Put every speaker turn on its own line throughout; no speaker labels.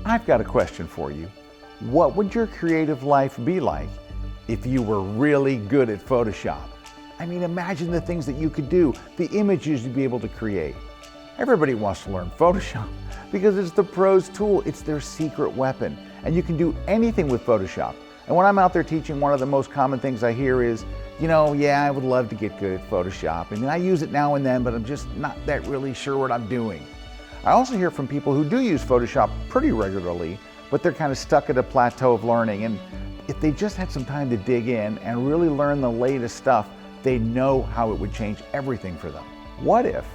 I've got a question for you. What would your creative life be like if you were really good at Photoshop? I mean, imagine the things that you could do, the images you'd be able to create. Everybody wants to learn Photoshop because it's the pros' tool. It's their secret weapon, and you can do anything with Photoshop. And when I'm out there teaching, one of the most common things I hear is, yeah, I would love to get good at Photoshop, and I use it now and then, but I'm just not that really sure what I'm doing. I also hear from people who do use Photoshop pretty regularly, but they're kind of stuck at a plateau of learning. And if they just had some time to dig in and really learn the latest stuff, they know how it would change everything for them. What if,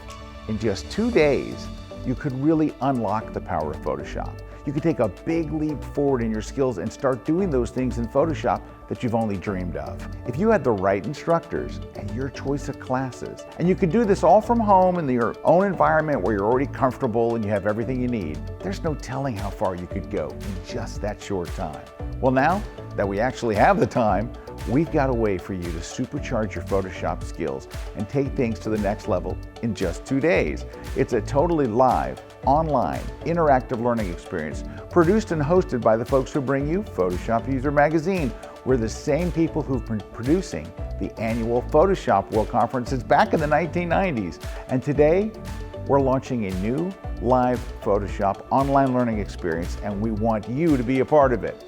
in just 2 days, you could really unlock the power of Photoshop? You could take a big leap forward in your skills and start doing those things in Photoshop that you've only dreamed of. If you had the right instructors and your choice of classes, and you could do this all from home in your own environment where you're already comfortable and you have everything you need, there's no telling how far you could go in just that short time. Well, now that we actually have the time, we've got a way for you to supercharge your Photoshop skills and take things to the next level in just 2 days. It's a totally live, online, interactive learning experience produced and hosted by the folks who bring you Photoshop User Magazine. We're the same people who've been producing the annual Photoshop World Conferences back in the 1990s. And today, we're launching a new live Photoshop online learning experience, and we want you to be a part of it.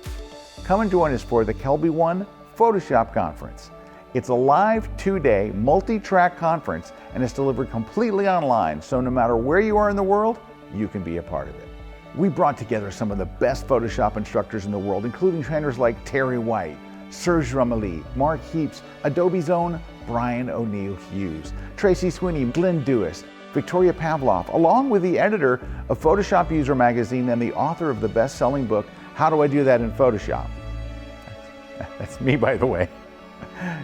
Come and join us for the KelbyOne Photoshop Conference. It's a live 2-day multi-track conference, and it's delivered completely online, so no matter where you are in the world, you can be a part of it. We brought together some of the best Photoshop instructors in the world, including trainers like Terry White, Serge Romali, Mark Heaps, Adobe's own Brian O'Neill Hughes, Tracy Sweeney, Glenn Dewis, Victoria Pavlov, along with the editor of Photoshop User Magazine and the author of the best-selling book, How Do I Do That in Photoshop? That's me, by the way.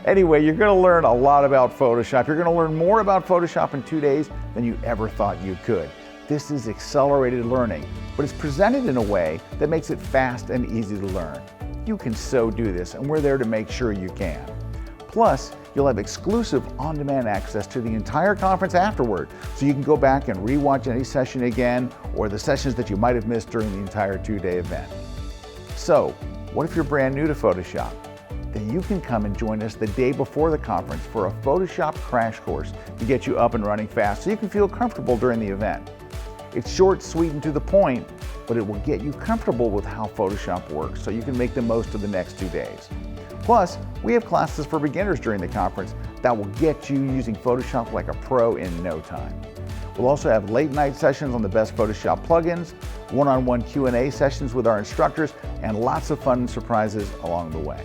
Anyway, you're going to learn a lot about Photoshop. You're going to learn more about Photoshop in 2 days than you ever thought you could. This is accelerated learning, but it's presented in a way that makes it fast and easy to learn. You can so do this, and we're there to make sure you can. Plus, you'll have exclusive on-demand access to the entire conference afterward, so you can go back and rewatch any session again, or the sessions that you might have missed during the entire 2-day event. So, what if you're brand new to Photoshop? Then you can come and join us the day before the conference for a Photoshop crash course to get you up and running fast so you can feel comfortable during the event. It's short, sweet, and to the point, but it will get you comfortable with how Photoshop works so you can make the most of the next 2 days. Plus, we have classes for beginners during the conference that will get you using Photoshop like a pro in no time. We'll also have late night sessions on the best Photoshop plugins, one-on-one Q&A sessions with our instructors, and lots of fun surprises along the way.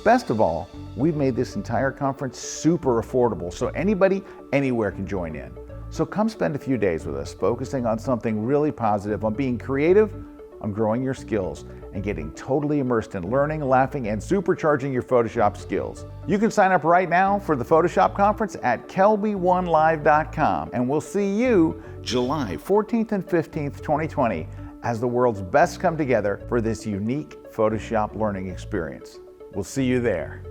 Best of all, we've made this entire conference super affordable so anybody, anywhere can join in. So come spend a few days with us focusing on something really positive, on being creative, on growing your skills, and getting totally immersed in learning, laughing, and supercharging your Photoshop skills. You can sign up right now for the Photoshop Conference at KelbyOneLive.com, and we'll see you July 14th and 15th, 2020, as the world's best come together for this unique Photoshop learning experience. We'll see you there.